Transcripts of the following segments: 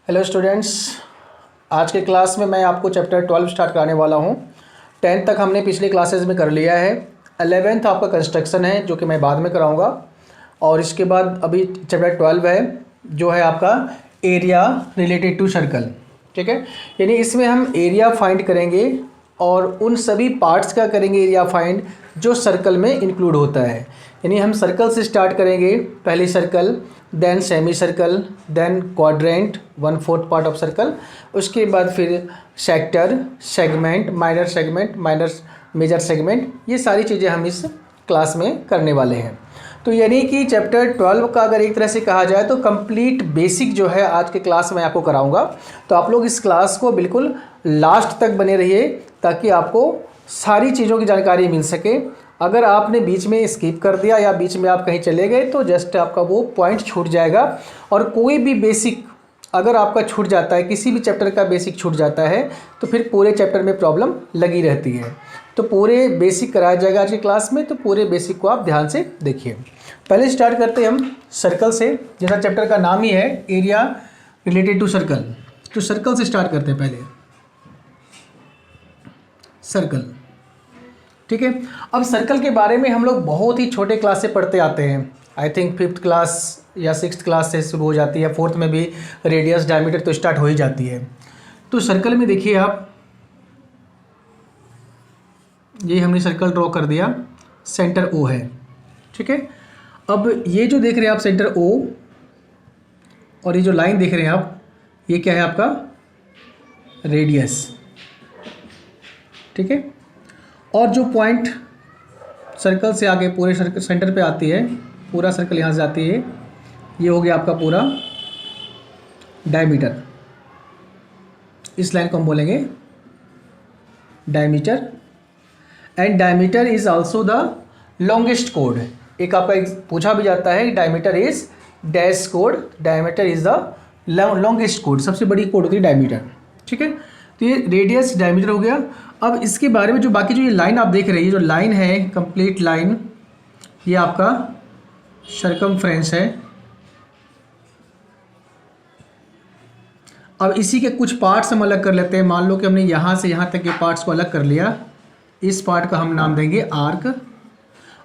Hello students, आज के class में मैं आपको चैप्टर 12 स्टार्ट कराने वाला हूँ। 10th तक हमने पिछले क्लासेस में कर लिया है। 11th आपका कंस्ट्रक्शन है जो कि मैं बाद में कराऊंगा, और इसके बाद अभी चैप्टर 12 है जो है आपका एरिया रिलेटेड टू सर्कल। ठीक है, यानी इसमें हम एरिया फाइंड करेंगे और उन सभी पार्ट्स का करेंगे एरिया फाइंड जो सर्कल में इंक्लूड होता है। यानी हम सर्कल से स्टार्ट करेंगे, पहली circle, then semi circle, then quadrant 1/4 part of circle, उसके बाद फिर sector, segment, minor major segment. ये सारी चीज़ें हम इस क्लास में करने वाले हैं। तो यानी कि चैप्टर 12 का अगर एक तरह से कहा जाए तो कंप्लीट बेसिक जो है आज के क्लास में आपको कराऊंगा। तो आप लोग इस क्लास को बिल्कुल लास्ट तक बने रहिए ताकि आपको सारी चीज़ों की जानकारी मिल सके। अगर आपने बीच में स्किप कर दिया या बीच में आप कहीं चले गए तो जस्ट आपका वो पॉइंट छूट जाएगा। और कोई भी बेसिक अगर आपका छूट जाता है, किसी भी चैप्टर का बेसिक छूट जाता है तो फिर पूरे चैप्टर में प्रॉब्लम लगी रहती है। तो पूरे बेसिक कराया जाएगा आज की क्लास में, तो पूरे बेसिक को आप ध्यान से देखिए। पहले स्टार्ट करते हैं हम सर्कल से, जैसा चैप्टर का नाम ही है एरिया रिलेटेड टू सर्कल। तो सर्कल से स्टार्ट करते हैं पहले, सर्कल। ठीक है, अब सर्कल के बारे में हम लोग बहुत ही छोटे क्लास से पढ़ते आते हैं। आई थिंक 5th क्लास या 6th क्लास से शुरू हो जाती है, 4th में भी रेडियस डायमीटर तो स्टार्ट हो ही जाती है। तो सर्कल में देखिए आप, ये हमने सर्कल ड्रॉ कर दिया, सेंटर ओ है। ठीक है, अब ये जो देख रहे हैं आप सेंटर ओ, और ये जो लाइन देख रहे हैं आप, ये क्या है आपका रेडियस। ठीक है, और जो पॉइंट सर्कल से आगे पूरे सर्कल सेंटर पे आती है, पूरा सर्कल यहाँ से आती है, ये हो गया आपका पूरा डायमीटर। इस लाइन को हम बोलेंगे diameter. And diameter is also the longest code. एक आपका पूछा भी जाता है diameter is dash code, diameter is the longest code, सबसे बड़ी कोड होती है डायमीटर। ठीक है, तो ये रेडियस डायमीटर हो गया। अब इसके बारे में जो बाकी जो ये लाइन आप देख रहे हैं, जो लाइन है कंप्लीट लाइन, ये आपका सर्कमफ्रेंस है। अब इसी के कुछ पार्ट्स हम अलग कर लेते हैं। मान लो कि हमने यहाँ से यहाँ तक के पार्ट्स को अलग कर लिया, इस पार्ट का हम नाम देंगे आर्क।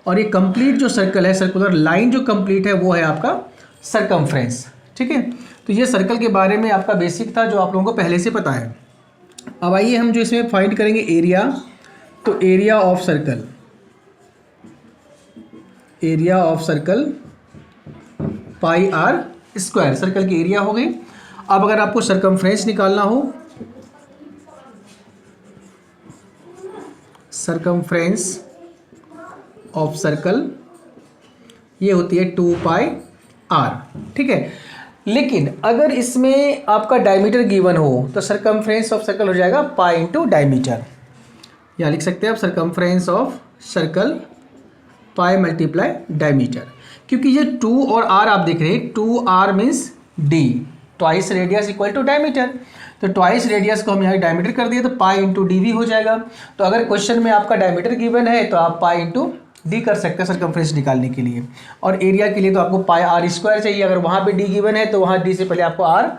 और ये कंप्लीट जो सर्कल है, सर्कुलर लाइन जो कंप्लीट है, वो है आपका सर्कमफ्रेंस। ठीक है, तो ये सर्कल के बारे में आपका बेसिक था जो आप लोगों को पहले से पता है। अब आइए हम जो इसमें फाइंड करेंगे एरिया, तो area of circle, area of circle pi are square, circle की एरिया हो गई। अब अगर आपको सर्कमफ्रेंस निकालना हो, सर्कमफ्रेंस ऑफ सर्कल ये होती है 2 पाई आर। ठीक है, लेकिन अगर इसमें आपका डायमीटर गिवन हो तो सर्कमफ्रेंस ऑफ सर्कल हो जाएगा पाई इंटू डायमीटर। या लिख सकते हैं आप circumference of circle pi multiply diameter. क्योंकि ये 2 और r आप देख रहे हैं, 2r means d, twice radius equal to diameter. तो ट्वाइस रेडियस को हम यहाँ डायमीटर कर दिए तो पाई इंटू डी भी हो जाएगा। तो अगर क्वेश्चन में आपका डायमीटर गिवन है तो आप पाई इंटू डी कर सकते हैं सर्कमफ्रेंस निकालने के लिए। और एरिया के लिए तो आपको पाई आर स्क्वायर चाहिए। अगर वहाँ पे डी गिवन है तो वहाँ डी से पहले आपको आर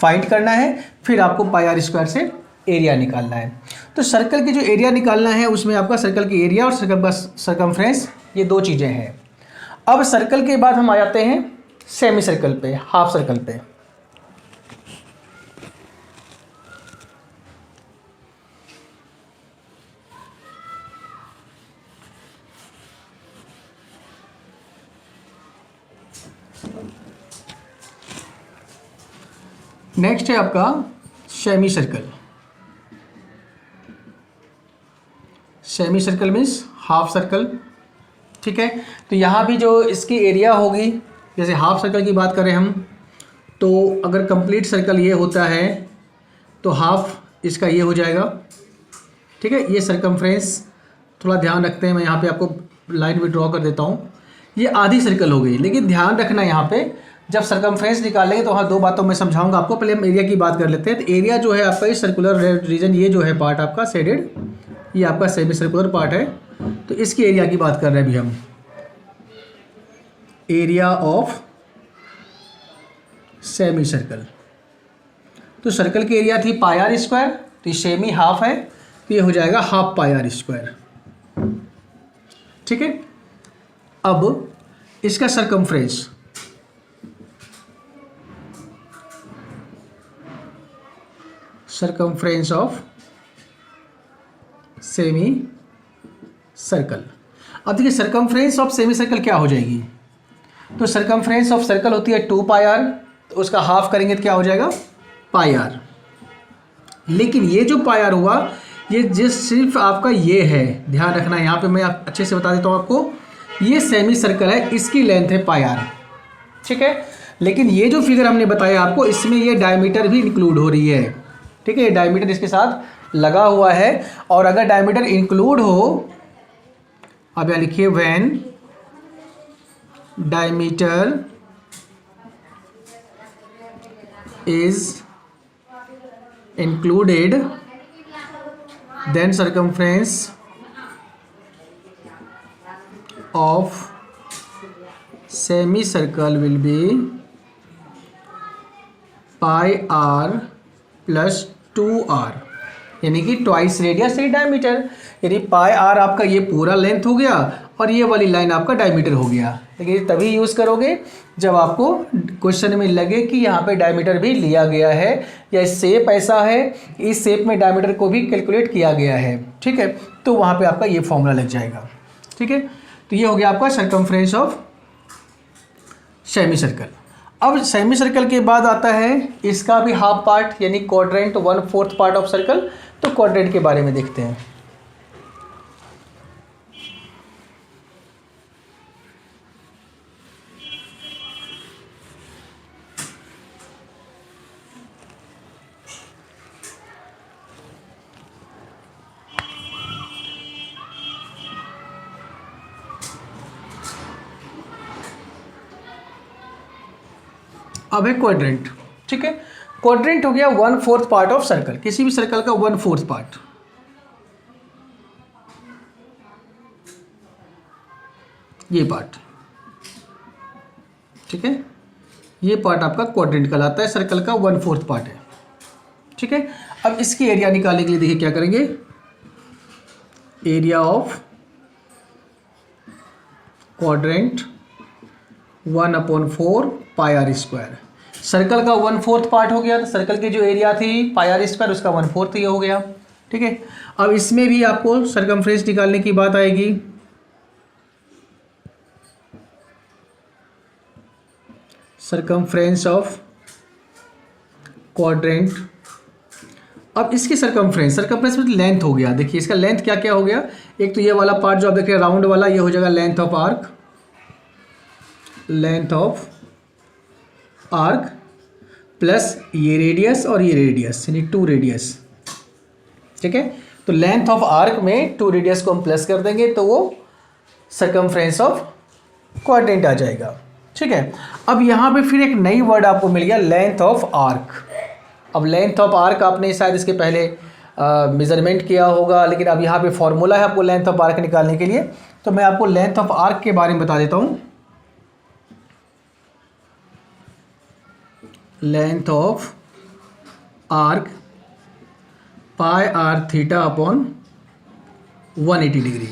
फाइंड करना है, फिर आपको पाई आर स्क्वायर से एरिया निकालना है। तो सर्कल की जो एरिया निकालना है उसमें आपका सर्कल की एरिया और सर्कल का सर्कमफ्रेंस, ये दो चीज़ें हैं। अब सर्कल के बाद हम आ जाते हैं सेमी सर्कल पे, हाफ सर्कल पे। नेक्स्ट है आपका semi circle. Semi circle means half circle. ठीक है, तो यहाँ भी जो इसकी एरिया होगी, जैसे हाफ सर्कल की बात करें हम, तो अगर कंप्लीट सर्कल ये होता है तो हाफ इसका ये हो जाएगा। ठीक है, ये सर्कमफ्रेंस थोड़ा ध्यान रखते हैं, मैं यहाँ पे आपको लाइन भी ड्रॉ कर देता हूँ। ये आधी सर्कल हो गई, लेकिन ध्यान रखना यहाँ पे जब सर्कमफ्रेंस निकालेंगे तो वहाँ दो बातों में समझाऊंगा आपको। पहले हम एरिया की बात कर लेते हैं। तो एरिया जो है आपका इस सर्कुलर रीजन, ये जो है पार्ट आपका शेडेड, ये आपका सेमी सर्कुलर पार्ट है। तो इसकी एरिया की बात कर रहे हैं अभी हम, एरिया ऑफ सेमी सर्कल। तो सर्कल की एरिया थी पाई आर स्क्वायर, तो ये सेम ही हाफ है, तो ये हो जाएगा हाफ पाई आर स्क्वायर। ठीक है, अब इसका circumference, circumference of semi circle. अब देखिए सरकमफ्रेंस ऑफ सेमी सर्कल क्या हो जाएगी, तो सरकमफ्रेंस ऑफ सर्कल होती है 2 पाई आर, तो उसका हाफ करेंगे तो क्या हो जाएगा पाई आर। लेकिन ये जो पाई आर हुआ ये जिस सिर्फ आपका ये है, ध्यान रखना यहाँ पे मैं अच्छे से बता देता हूँ आपको, ये सेमी सर्कल है, इसकी लेंथ है पाई आर। ठीक है, लेकिन ये जो फिगर हमने बताया आपको इसमें ये डायमीटर भी इंक्लूड हो रही है। ठीक है, ये डायमीटर इसके साथ लगा हुआ है, और अगर डायमीटर इंक्लूड हो, अब यहाँ लिखिए when diameter is included then circumference of semicircle will be pi r plus 2r, यानी कि ट्वाइस रेडियस से डायमीटर, यानी पाई आर आपका ये पूरा लेंथ हो गया और ये वाली लाइन आपका डायमीटर हो गया। लेकिन तभी यूज़ करोगे जब आपको क्वेश्चन में लगे कि यहाँ पे डायमीटर भी लिया गया है या शेप ऐसा है, इस शेप में डायमीटर को भी कैलकुलेट किया गया है। ठीक है, तो वहाँ पे आपका ये फॉर्मूला लग जाएगा। ठीक है, तो ये हो गया आपका सरकमफ्रेंस ऑफ सेमी सर्कल। अब सेमी सर्कल के बाद आता है इसका भी हाफ पार्ट, यानी क्वाड्रेंट 1/4 पार्ट ऑफ सर्कल। तो क्वाड्रेंट के बारे में देखते हैं। अब है क्वाड्रेंट। ठीक है, क्वाड्रेंट हो गया 1/4 पार्ट ऑफ सर्कल, किसी भी सर्कल का 1/4 पार्ट। ये पार्ट, ठीक है, ये पार्ट आपका क्वाड्रेंट कहलाता है, सर्कल का 1/4 पार्ट है। ठीक है, अब इसकी एरिया निकालने के लिए देखिए क्या करेंगे, area of quadrant 1/4 pi are square. Circle का 1/4 पार्ट हो गया, तो सर्कल की जो एरिया थी पाई आर स्क्वायर उसका 1/4 ये हो गया। ठीक है, अब इसमें भी आपको सरकमफ्रेंस निकालने की बात आएगी। सरकमफ्रेंस ऑफ क्वाड्रेंट, अब इसकी सरकमफ्रेंस मतलब लेंथ हो गया। देखिए इसका लेंथ क्या क्या हो गया, एक तो ये वाला पार्ट जो आप देख रहे हैं राउंड वाला, ये हो जाएगा length of arc, length of arc plus ये रेडियस और ये रेडियस, यानी 2 रेडियस। ठीक है, तो लेंथ ऑफ आर्क में 2 रेडियस को हम प्लस कर देंगे तो वो सरकमफ्रेंस ऑफ क्वाड्रेंट आ जाएगा। ठीक है, अब यहाँ पे फिर एक नई वर्ड आपको मिल गया, लेंथ ऑफ आर्क। अब लेंथ ऑफ आर्क आपने शायद इसके पहले मेजरमेंट किया होगा, लेकिन अब यहाँ पे फॉर्मूला है आपको लेंथ ऑफ आर्क निकालने के लिए, तो मैं आपको लेंथ ऑफ आर्क के बारे में बता देता हूँ। Length of arc pi r theta upon 180 degree.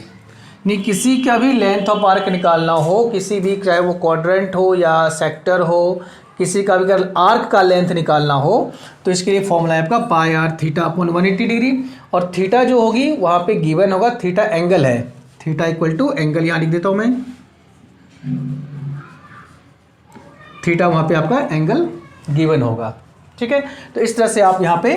नहीं, किसी का भी लेंथ ऑफ आर्क निकालना हो, किसी भी, चाहे वो क्वाड्रेंट हो या सेक्टर हो, किसी का भी अगर आर्क का लेंथ निकालना हो तो इसके लिए फॉर्मूला है आपका पाई आर थीटा अपॉन 180 डिग्री। और थीटा जो होगी वहाँ पे गिवन होगा, थीटा एंगल है, थीटा इक्वल टू एंगल, यहाँ लिख देता हूँ मैं, थीटा वहाँ पे आपका एंगल गिवन होगा। ठीक है, तो इस तरह से आप यहाँ पे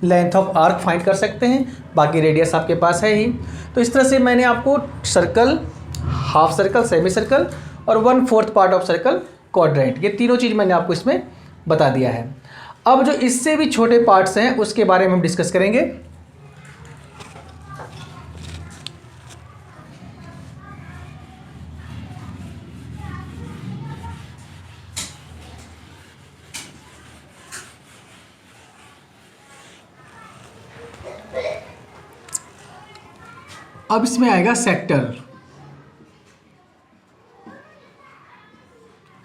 लेंथ ऑफ आर्क फाइंड कर सकते हैं, बाकी रेडियस आपके पास है ही। तो इस तरह से मैंने आपको circle, half circle, semi circle और 1/4 पार्ट ऑफ सर्कल, क्वाड्रेंट, ये तीनों चीज़ मैंने आपको इसमें बता दिया है। अब जो इससे भी छोटे पार्ट्स हैं उसके बारे में हम डिस्कस करेंगे। अब इसमें आएगा सेक्टर।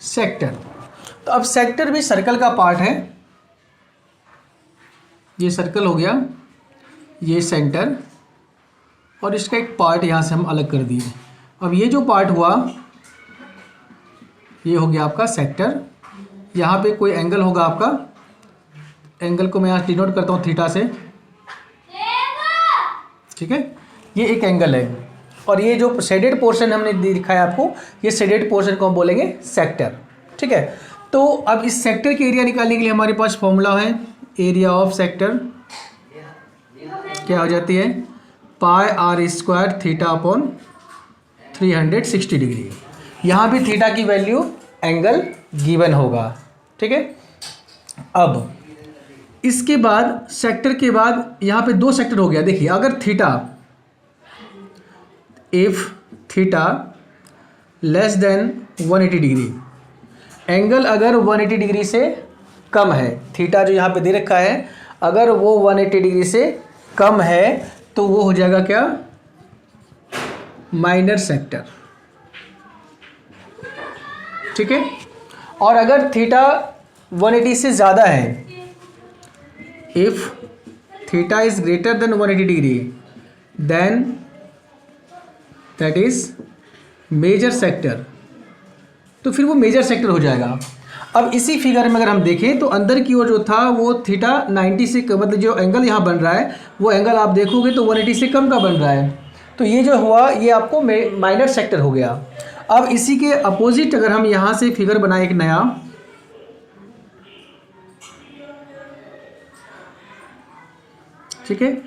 सेक्टर, तो अब सेक्टर भी सर्कल का पार्ट है, ये सर्कल हो गया, ये सेंटर, और इसका एक पार्ट यहाँ से हम अलग कर दिए। अब ये जो पार्ट हुआ ये हो गया आपका सेक्टर। यहाँ पे कोई एंगल होगा आपका, एंगल को मैं यहाँ डिनोट करता हूँ थीटा से, ठीक है। ये एक एंगल है, और ये जो शेडेड पोर्शन हमने दिखाया आपको, ये शेडेड पोर्शन को हम बोलेंगे सेक्टर, ठीक है। तो अब इस सेक्टर की एरिया निकालने के लिए हमारे पास फॉर्मूला है, एरिया ऑफ सेक्टर क्या हो जाती है, pi are square theta upon 360 degree. यहाँ भी थीटा की वैल्यू एंगल गिवन होगा, ठीक है। अब इसके बाद सेक्टर के बाद यहाँ पे दो सेक्टर हो गया। देखिए अगर theta, if theta less than 180 degree, angle अगर 180 डिग्री से कम है, थीटा जो यहाँ पे दे रखा है अगर वो 180 डिग्री से कम है तो वो हो जाएगा क्या, माइनर सेक्टर, ठीक है। और अगर थीटा 180 से ज़्यादा है, if theta is greater than 180 degree then that is major sector, तो फिर वो मेजर सेक्टर हो जाएगा। अब इसी फिगर में अगर हम देखें तो अंदर की ओर जो था वो थीटा 90 से कम, मतलब जो एंगल यहाँ बन रहा है वो एंगल आप देखोगे तो 180 से कम का बन रहा है, तो ये जो हुआ ये आपको माइनर सेक्टर हो गया। अब इसी के अपोजिट अगर हम यहाँ से फिगर बनाए एक नया, ठीक है।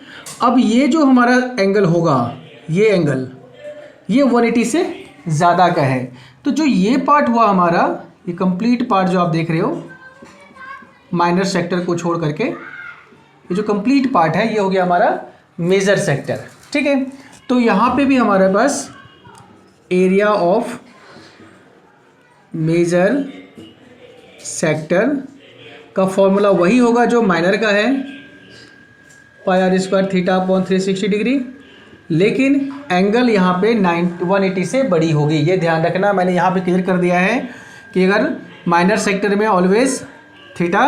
अब ये जो हमारा एंगल होगा, ये एंगल ये 180 से ज़्यादा का है, तो जो ये पार्ट हुआ हमारा, ये कंप्लीट पार्ट जो आप देख रहे हो माइनर सेक्टर को छोड़ करके, ये जो कंप्लीट पार्ट है ये हो गया हमारा मेजर सेक्टर, ठीक है। तो यहाँ पे भी हमारे पास एरिया ऑफ मेजर सेक्टर का फॉर्मूला वही होगा जो माइनर का है, pi are square theta upon 360 degree, लेकिन एंगल यहाँ पे 180 से बड़ी होगी। ये ध्यान रखना, मैंने यहाँ पे क्लियर कर दिया है कि अगर माइनर सेक्टर में ऑलवेज थीटा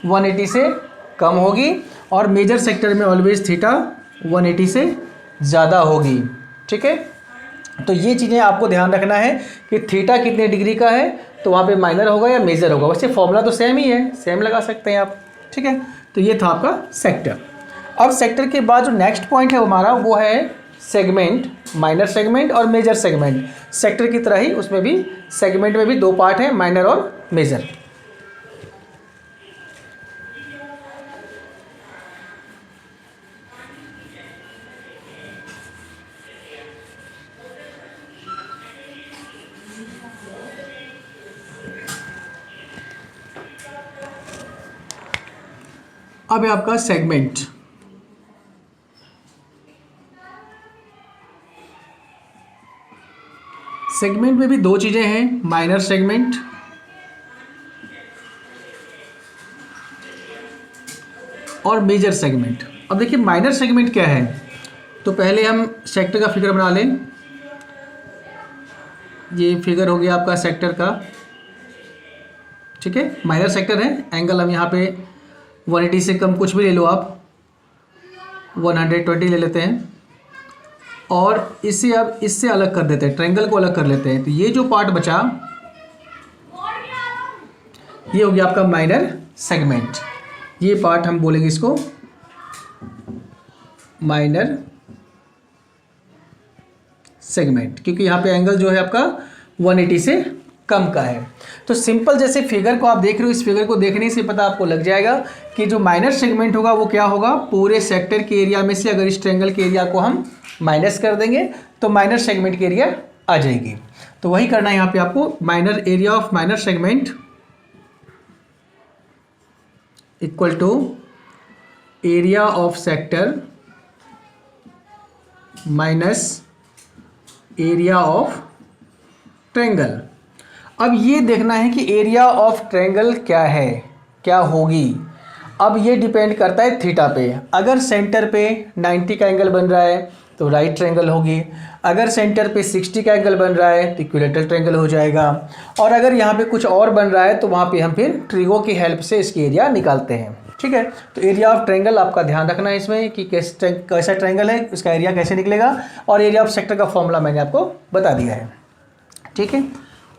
180 से कम होगी और मेजर सेक्टर में ऑलवेज थीटा 180 से ज़्यादा होगी, ठीक है। तो ये चीज़ें आपको ध्यान रखना है कि थीटा कितने डिग्री का है तो वहाँ पे माइनर होगा या मेजर होगा। वैसे फॉर्मूला तो सेम ही है, सेम लगा सकते हैं आप, ठीक है। तो ये था आपका सेक्टर। अब सेक्टर के बाद जो नेक्स्ट पॉइंट है हमारा वो है सेगमेंट, माइनर सेगमेंट और मेजर सेगमेंट। सेक्टर की तरह ही उसमें भी सेगमेंट में भी दो पार्ट हैं, माइनर और मेजर। अब है आपका सेगमेंट। सेगमेंट में भी दो चीज़ें हैं, माइनर सेगमेंट और मेजर सेगमेंट। अब देखिए माइनर सेगमेंट क्या है, तो पहले हम सेक्टर का फिगर बना लें। ये फिगर हो गया आपका सेक्टर का, ठीक है। माइनर सेक्टर है, एंगल हम यहाँ पे 180 से कम कुछ भी ले लो आप, 120 ले लेते हैं और इसे अब इससे अलग कर देते हैं, ट्रायंगल को अलग कर लेते हैं। तो ये जो पार्ट बचा ये हो गया आपका माइनर सेगमेंट। ये पार्ट हम बोलेंगे इसको माइनर सेगमेंट, क्योंकि यहाँ पे एंगल जो है आपका 180 से कम का है। तो सिंपल जैसे फिगर को आप देख रहे हो, इस फिगर को देखने से पता आपको लग जाएगा कि जो माइनर सेगमेंट होगा वो क्या होगा, पूरे सेक्टर के एरिया में से अगर इस ट्रायंगल के एरिया को हम माइनस कर देंगे तो माइनर सेगमेंट की एरिया आ जाएगी। तो वही करना है यहाँ पे आपको, minor area of minor segment equal to area of sector minus area of triangle. अब ये देखना है कि एरिया ऑफ ट्रायंगल क्या है, क्या होगी। अब ये डिपेंड करता है थीटा पे। अगर सेंटर पे 90 का एंगल बन रहा है, तो राइट ट्रायंगल होगी। अगर सेंटर पे 60 का एंगल बन रहा है तो इक्विलेटरल ट्रायंगल हो जाएगा। और अगर यहाँ पे कुछ और बन रहा है तो वहाँ पे हम फिर ट्रिगो की हेल्प से इसकी एरिया निकालते हैं। ठीक है, तो एरिया ऑफ ट्रायंगल आपका ध्यान रखना है इसमें कि कैसा ट्रायंगल है, इसका एरिया कैसे निकलेगा, और एरिया ऑफ सेक्टर का फॉर्मूला मैंने आपको बता दिया है। ठीक है,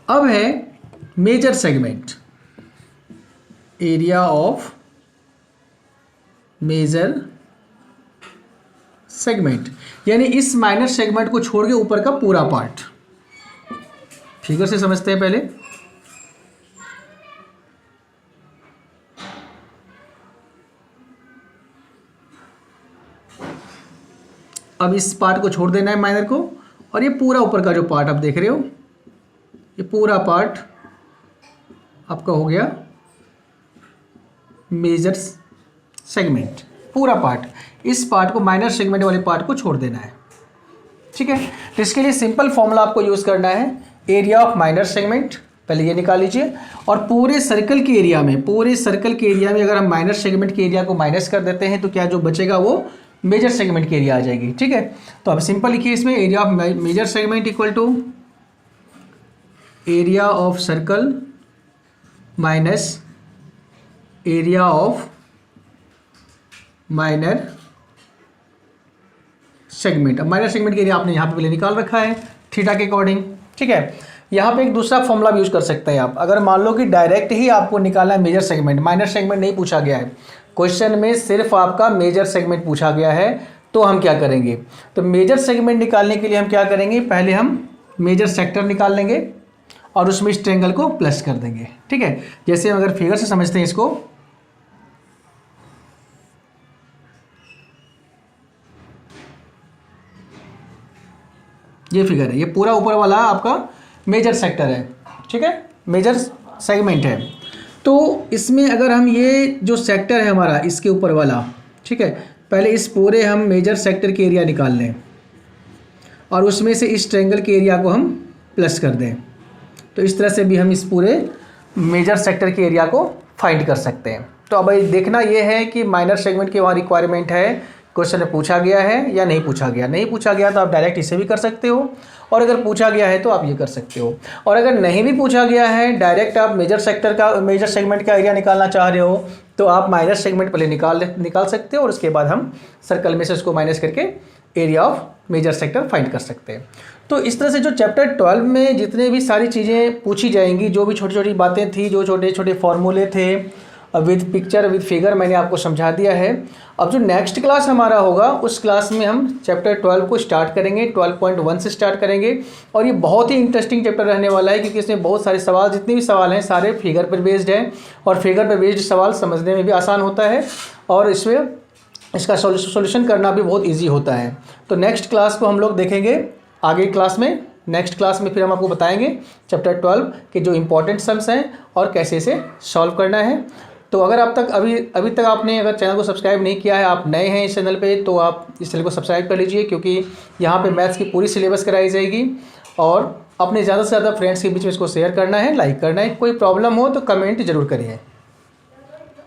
अब है major segment, area of major segment, यानी इस माइनर सेगमेंट को छोड़ के ऊपर का पूरा पार्ट। फिगर से समझते हैं पहले। अब इस पार्ट को छोड़ देना है माइनर को, और ये पूरा ऊपर का जो पार्ट आप देख रहे हो, ये पूरा पार्ट आपका हो गया मेजर सेगमेंट। पूरा पार्ट, इस पार्ट को माइनर सेगमेंट वाले पार्ट को छोड़ देना है। ठीक है, तो इसके लिए सिंपल फॉर्मूला आपको यूज करना है, एरिया ऑफ माइनर सेगमेंट, पहले ये निकाल लीजिए। और पूरे सर्कल के एरिया में, पूरे सर्कल के एरिया में अगर हम माइनर सेगमेंट के एरिया को माइनस कर देते हैं तो क्या जो बचेगा वो मेजर सेगमेंट की एरिया आ जाएगी। ठीक है, तो अब सिंपल लिखिए इसमें, area of major segment equal to area of circle minus area of minor segment. अब माइनर सेगमेंट के एरिया आपने यहाँ पे पहले निकाल रखा है थीटा के अकॉर्डिंग। ठीक है, यहाँ पे एक दूसरा फॉर्मूला भी यूज कर सकते हैं आप। अगर मान लो कि डायरेक्ट ही आपको निकालना है मेजर सेगमेंट, माइनर सेगमेंट नहीं पूछा गया है, क्वेश्चन में सिर्फ आपका मेजर सेगमेंट पूछा गया है, तो हम क्या करेंगे, तो मेजर सेगमेंट निकालने के लिए हम क्या करेंगे, पहले हम मेजर सेक्टर निकाल लेंगे और उसमें इस ट्रायंगल को प्लस कर देंगे। ठीक है, जैसे हम अगर फिगर से समझते हैं इसको, ये फिगर है, ये पूरा ऊपर वाला आपका मेजर सेक्टर है। ठीक है, मेजर सेगमेंट है। तो इसमें अगर हम ये जो सेक्टर है हमारा इसके ऊपर वाला, ठीक है, पहले इस पूरे हम मेजर सेक्टर के एरिया निकाल लें और उसमें से इस ट्रायंगल के एरिया को हम प्लस कर दें, तो इस तरह से भी हम इस पूरे मेजर सेक्टर के एरिया को फाइंड कर सकते हैं। तो अब देखना ये है कि माइनर सेगमेंट की वहाँ रिक्वायरमेंट है, क्वेश्चन में पूछा गया है या नहीं पूछा गया। नहीं पूछा गया तो आप डायरेक्ट इसे भी कर सकते हो, और अगर पूछा गया है तो आप ये कर सकते हो। और अगर नहीं भी पूछा गया है, डायरेक्ट आप मेजर सेगमेंट का एरिया निकालना चाह रहे हो, तो आप माइनर सेगमेंट पहले निकाल सकते हो और उसके बाद हम सर्कल में से उसको माइनस करके area of major sector find कर सकते हैं। तो इस तरह से जो चैप्टर 12 में जितने भी सारी चीज़ें पूछी जाएंगी, जो भी छोटी छोटी बातें थी, जो छोटे छोटे फॉर्मूले थे, विद पिक्चर विद फिगर, मैंने आपको समझा दिया है। अब जो नेक्स्ट क्लास हमारा होगा उस क्लास में हम चैप्टर 12 को स्टार्ट करेंगे, 12.1 से स्टार्ट करेंगे। और ये बहुत ही इंटरेस्टिंग चैप्टर रहने वाला है, क्योंकि इसमें बहुत सारे सवाल, जितने भी सवाल हैं सारे फिगर पर बेस्ड हैं, और फिगर पर बेस्ड सवाल समझने में भी आसान होता है, और इसमें इसका सॉल्यूशन करना भी बहुत ईजी होता है। तो नेक्स्ट क्लास को हम लोग देखेंगे आगे क्लास में। नेक्स्ट क्लास में फिर हम आपको बताएंगे चैप्टर 12 के जो इंपॉर्टेंट सम्स हैं और कैसे इसे सॉल्व करना है। तो अगर आप तक अभी तक आपने अगर चैनल को सब्सक्राइब नहीं किया है, आप नए हैं इस चैनल पे, तो आप इस चैनल को सब्सक्राइब कर लीजिए, क्योंकि यहाँ पे मैथ्स की पूरी सिलेबस कराई जाएगी। और अपने ज़्यादा से ज़्यादा फ्रेंड्स के बीच में इसको शेयर करना है, लाइक करना है। कोई प्रॉब्लम हो तो कमेंट जरूर करिए।